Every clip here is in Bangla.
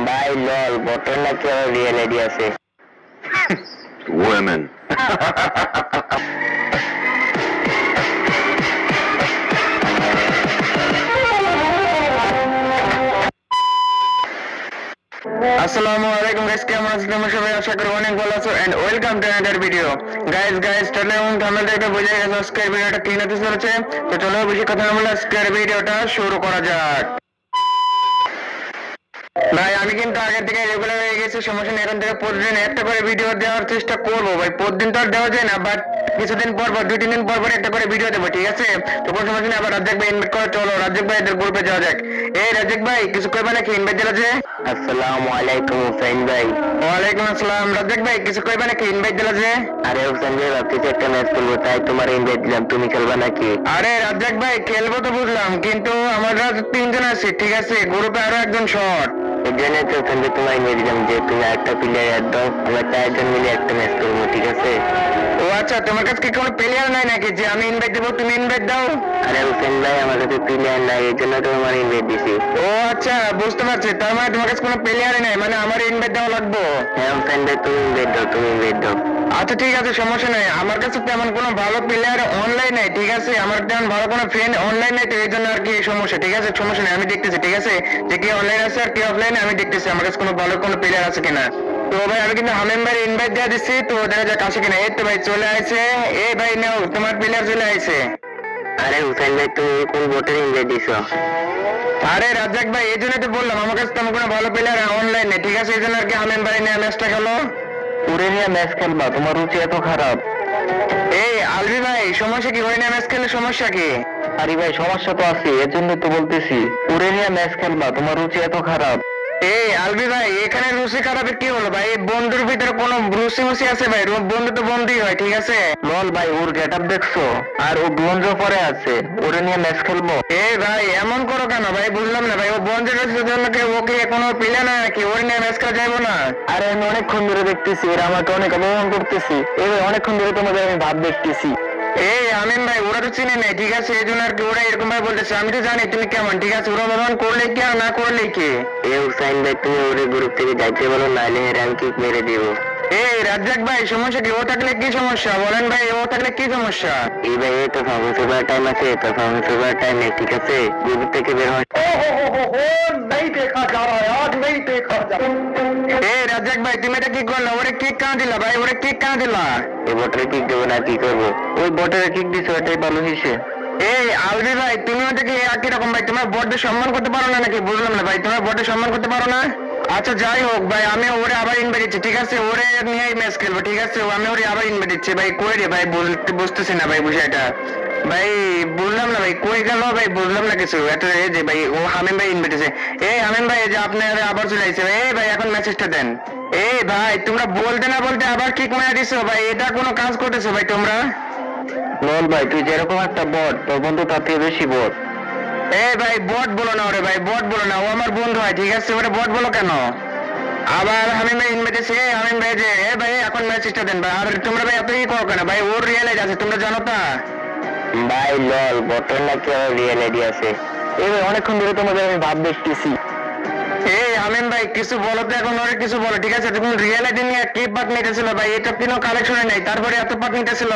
ভাই লল বটন নাকি আবার রিয়েল আইডি আছে। Women. আসসালামু আলাইকুম গাইস, কেমন আছেন তোমরা সবাই? আশা করি অনেক ভালো আছো and welcome to another video. Guys title এবং থাম্বনেল দেখে বুঝে গেছো আজকের ভিডিওটা কি হতে চলেছে। তো চলো বেশি কথা না বলে আজকের ভিডিওটা শুরু করা যাক। ভাই আমি কিন্তু আগের থেকে রেগুলার হয়ে গেছি, সমস্যা নেই। এখন থেকে প্রতিদিন একটা করে ভিডিও দেওয়ার চেষ্টা করবো ভাই। প্রতিদিন তো আর দেওয়া যায় না, বাট কিছুদিন পর পর 2-3 দিন পর পর একটা করে ভিডিও দেবো, ঠিক আছে? তো কোনো সমস্যা নেই। আবার রাজ্জাক ভাই ইনভাইট করে, চলো রাজ্জাক ভাই এদের গ্রুপে যাওয়া যাক। এই রাজ্জাক ভাই কিছু করবে নাকি? ইনভাইট দিলা যে। আসসালামু আলাইকুম হুসাইন ভাই। ওয়ালাইকুম আসসালাম। রাজ্জাক ভাই কিছু করবে নাকি? ইনভাইট দিলা যে। আরে হুসাইন ভাই ভাবতেছি একটা ম্যাচ খেলবো, তাই তোমার ইনভাইট দিলাম। তুমি খেলবা নাকি? আরে রাজ্জাক ভাই খেলবো তো বুঝলাম, কিন্তু আমরা 3 জন আছি, ঠিক আছে? গ্রুপে আরো একজন শর্ট। এই জন্য তো হুসাইন ভাই তোমায় নিয়ে দিলাম যে তুমি একটা প্লেয়ার অ্যাড দাও, আমরা 4 জন মিলে একটা ম্যাচ খেলবো, ঠিক আছে? ও আচ্ছা, তোমার কাছে কি কোনো প্লেয়ার নাই নাকি যে আমি ইনভাইট দেবো, তুমি ইনভাইট দাও? আরে হুসাইন ভাই আমার কাছে প্লেয়ার নাই, এই জন্য তো তোমার ইনভাইট দিছি। ও আচ্ছা, বুঝতে পারছি। তার মানে তোমার কাছে কোনো প্লেয়ারই নাই, মানে আমার ইনভাইট দেওয়া লাগবে। হ্যাঁ হুসাইন ভাই তুমি ইনভাইট দাও, তুমি ইনভাইট দাও। আচ্ছা ঠিক আছে, সমস্যা নাই। আমার কাছে তেমন কোনো ভালো প্লেয়ার অনলাইন নাই, ঠিক আছে? আমার তেমন ভালো কোনো ফ্রেন্ড অনলাইন নাই, তো এই জন্য আর কি সমস্যা, ঠিক আছে? সমস্যা নেই, আমি দেখতেছি, ঠিক আছে? যে কি অনলাইন আছে আর কি অফলাইনে, আমি দেখতেছি আমার কাছে কোনো ভালো কোনো প্লেয়ার আছে কিনা। তো ভাই আমি কিন্তু হামিম ভাই ইনভাইট দিয়ে দিচ্ছি, তো দেখা যাক আসে কিনা। এই তো ভাই চলে আসছে। এই ভাই নাও তোমার প্লেয়ার চলে আসছে। আরে হুসাইন ভাই তুমি কোন বোটের ইনভাইট দিছো? আরে রাজ্জাক ভাই এই জন্য তো বললাম আমার কাছে তেমন কোনো ভালো প্লেয়ার অনলাইন নেই, ঠিক আছে? এই জন্য আর কি হামিম ভাই নিয়ে ম্যাচটা খেলো। পুরে নিয়ে ম্যাচ খেলবা? তোমার রুচি এত খারাপ? এই আলবি ভাই সমস্যা কি? ওরে নিয়ে ম্যাচ খেললে সমস্যা কি? আরে ভাই সমস্যা তো আছে, এর জন্য তো বলতেছি পুরে নিয়ে ম্যাচ খেলবা, তোমার রুচি এত খারাপ? এই আলবি ভাই এখানে রুচি খারাপের কি হলো ভাই? বন্ধুর ভিতরে কোনো রুচি মুচি আছে ভাই? বন্ধু তো বন্ধুই হয়, ঠিক আছে? লল ভাই ওর গেট আপ দেখছো? আর ও ব্রোঞ্জ পরে আছে, ওরে নিয়ে ম্যাচ খেলবো? এই ভাই এমন করো কেন ভাই? বুঝলাম না ভাই। ও বন্ধুর জন্য কি ওকে কোনো প্লেয়ার না নাকি? ওরে নিয়ে ম্যাচ খেলা যাইবো না? আরে আমি অনেকক্ষণ ধরে দেখতেছি এরা আমাকে অনেক অপমান করতেছি, এবার অনেকক্ষণ ধরে তোমাদের আমি ভাব দেখতেছি। এই আমিন ভাই ওরা তো চিনে নেই, ঠিক আছে? এই জন্য আর কি ওরা এরকম ভাই বলতেছে। আমি তো জানি তুমি কেমন, ঠিক আছে? ওরা অপমান করলে কি আর না করলে কি? এ হুসাইন ভাই তুমি ওরে গ্রুপ থেকে যাইতে বলো, নাইলে র্যাঙ্ক কিক মেরে দিব। এই রাজ্জাক ভাই সমস্যা কি? ও থাকলে কি সমস্যা বলেন ভাই? ও থাকলে কি সমস্যা? এই ভাই এই তো ফার্মেসি করার টাইম আছে, তো ফার্মেসি করার টাইম নেই, ঠিক আছে? গ্রুপ থেকে বের হয়। এই রাজ্জাক ভাই তুমি এটা কি করলা? ওরে কিক কেন দিলা ভাই? ওরে কিক কেন দিলা? এই বটের কিক দেবো না, কি করবো? ওই বটের কিক দিছো, এটাই ভালো হয়েছে। এই আলবি ভাই তুমি ওটা কি একই রকম ভাই? তোমার বড়দের সম্মান করতে পারো না নাকি? বুঝলাম না ভাই, তোমার বড়দের সম্মান করতে পারো না? আচ্ছা যাই হোক ভাই, আমি ওরে আবার ইনভাইট দিচ্ছি, ঠিক আছে? ওরে নিয়ে ম্যাচ খেলবো, ঠিক আছে? আমি ওরে আবার ইনভাইট দিচ্ছি ভাই। কই রে ভাই? বুঝতেছি না ভাই বিষয়টা। ভাই বুঝলাম না ভাই, কই গেল ভাই? বুঝলাম না কিছু। এত এই যে ভাই ও হামিম ভাই ইনভাইট দিয়েছে। এই হামিম ভাই এই যে আপনার আবার চলে আসছে। এই ভাই এখন মেসেজটা দেন। এই ভাই তোমরা বলতে না বলতে আবার কিক মেরে দিছো ভাই। এটা কোনো কাজ করতেছো ভাই তোমরা? লল ভাই তুই যেরকম একটা বট, তোর বন্ধু তার থেকে বেশি বট। এই ভাই বট বলো না ওরে ভাই, বট বলো না। ও আমার বন্ধু হয়, ঠিক আছে? ওরে বট বলো কেন? আবার হামিম ভাই ইনভাইট দিয়েছে। হামিম ভাই যে এ ভাই এখন মেসেজটা দেন ভাই। আর তোমরা ভাই এত কি করো কেন ভাই? ওর রিয়েল আইডি আছে, তোমরা জানো তা? ভাই লল বটের নাকি আবার রিয়েল আইডি আছে? এই ভাই অনেকক্ষণ ধরে তোমাদের আমি ভাব দেখতেছি। এই হামিম ভাই কিছু বলো তো এখন, ওরে কিছু বলো, ঠিক আছে? তুমি রিয়েল আইডি নিয়ে কি পার্ট নিতেছিল ভাই? এটা কোনো কালেকশনে নাই, তারপরে এত পার্ট নিতেছিল।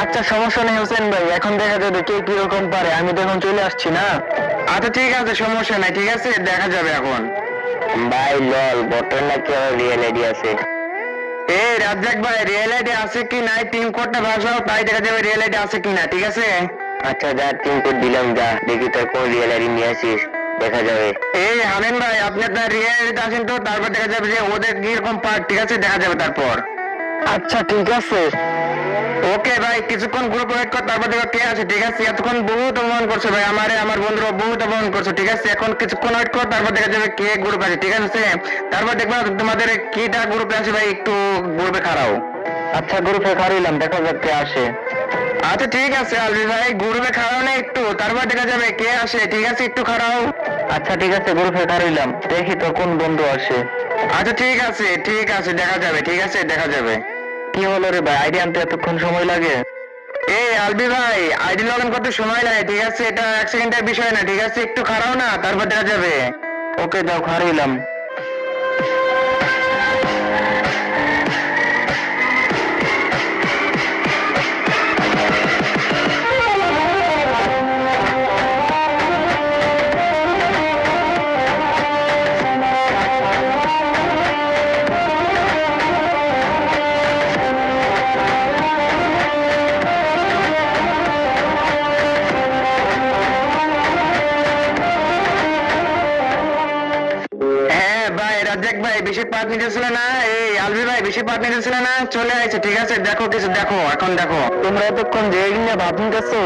আচ্ছা সমস্যা নেই হোসেন ভাই, এখন দেখা যাবে কে কিরকম পারে, আমি তো এখন চলে আসছি না। আচ্ছা ঠিক আছে, সমস্যা নাই, ঠিক আছে? দেখা যাবে এখন। ভাই লল বটের নাকি আবার রিয়েল আইডি আছে? এই রাজ্জাক ভাই রিয়েল আইডি আছে কি নাই টিম কোডটা ভাষাও, তাই দেখা যাবে রিয়েল আইডি আছে কি না, ঠিক আছে? আচ্ছা যা টিম কোড দিলাম, যা দেখি তোর কোন রিয়েল আইডি নিয়ে আসিস, দেখা যাবে। এই হামিম ভাই আপনি আপনার রিয়েল আইডিতে আসেন, তো তারপর দেখা যাবে যে ওদের কিরকম পার্ট, ঠিক আছে? দেখা যাবে তারপর। আচ্ছা ঠিক আছে। ওকে ভাই কিছুক্ষণ গ্রুপ ওয়েট কর, তারপর দেখো কে আছে, ঠিক আছে? এতক্ষণ বহুত অপমান করছো ভাই আমারে, আমার বন্ধুরা বহুত অপমান করছো, ঠিক আছে? এখন কিছুক্ষণ ওয়েট কর, তারপর দেখা যাবে কে গ্রুপ আছে, ঠিক আছে? তারপর দেখবা তোমাদের কিটা গ্রুপে আছে ভাই, একটু গ্রুপে খাড়াও। আচ্ছা গ্রুপে খারিলাম, দেখা যাক কে আসে। আচ্ছা ঠিক আছে আলবি ভাই, গ্রুপে খাড়াও না একটু, তারপর দেখা যাবে কে আসে, ঠিক আছে? একটু খাড়াও। আচ্ছা ঠিক আছে গ্রুপে খারিলাম, দেখি তো কোন বন্ধু আসে। আচ্ছা ঠিক আছে ঠিক আছে, দেখা যাবে, ঠিক আছে? দেখা যাবে। কি হলো রে ভাই, আইডি আনতে এতক্ষণ সময় লাগে? এই আলবি ভাই আইডি লগ ইন করতে সময় লাগে, ঠিক আছে? এটা 1 সেকেন্ডের বিষয় না, ঠিক আছে? একটু খাড়াও না, তারপর দেখা যাবে। ওকে দাও, হারিলাম। হ্যাঁ ভাই, রাজ্জাক ভাই বেশি পাট নিতেছিল না, এই আলভি ভাই বেশি পাট নিতেছিল না, চলে আসছে। ঠিক আছে, দেখো কিছু দেখো, এখন দেখো। তোমরা এতক্ষণ যে নিয়ে ভাব নিতেছো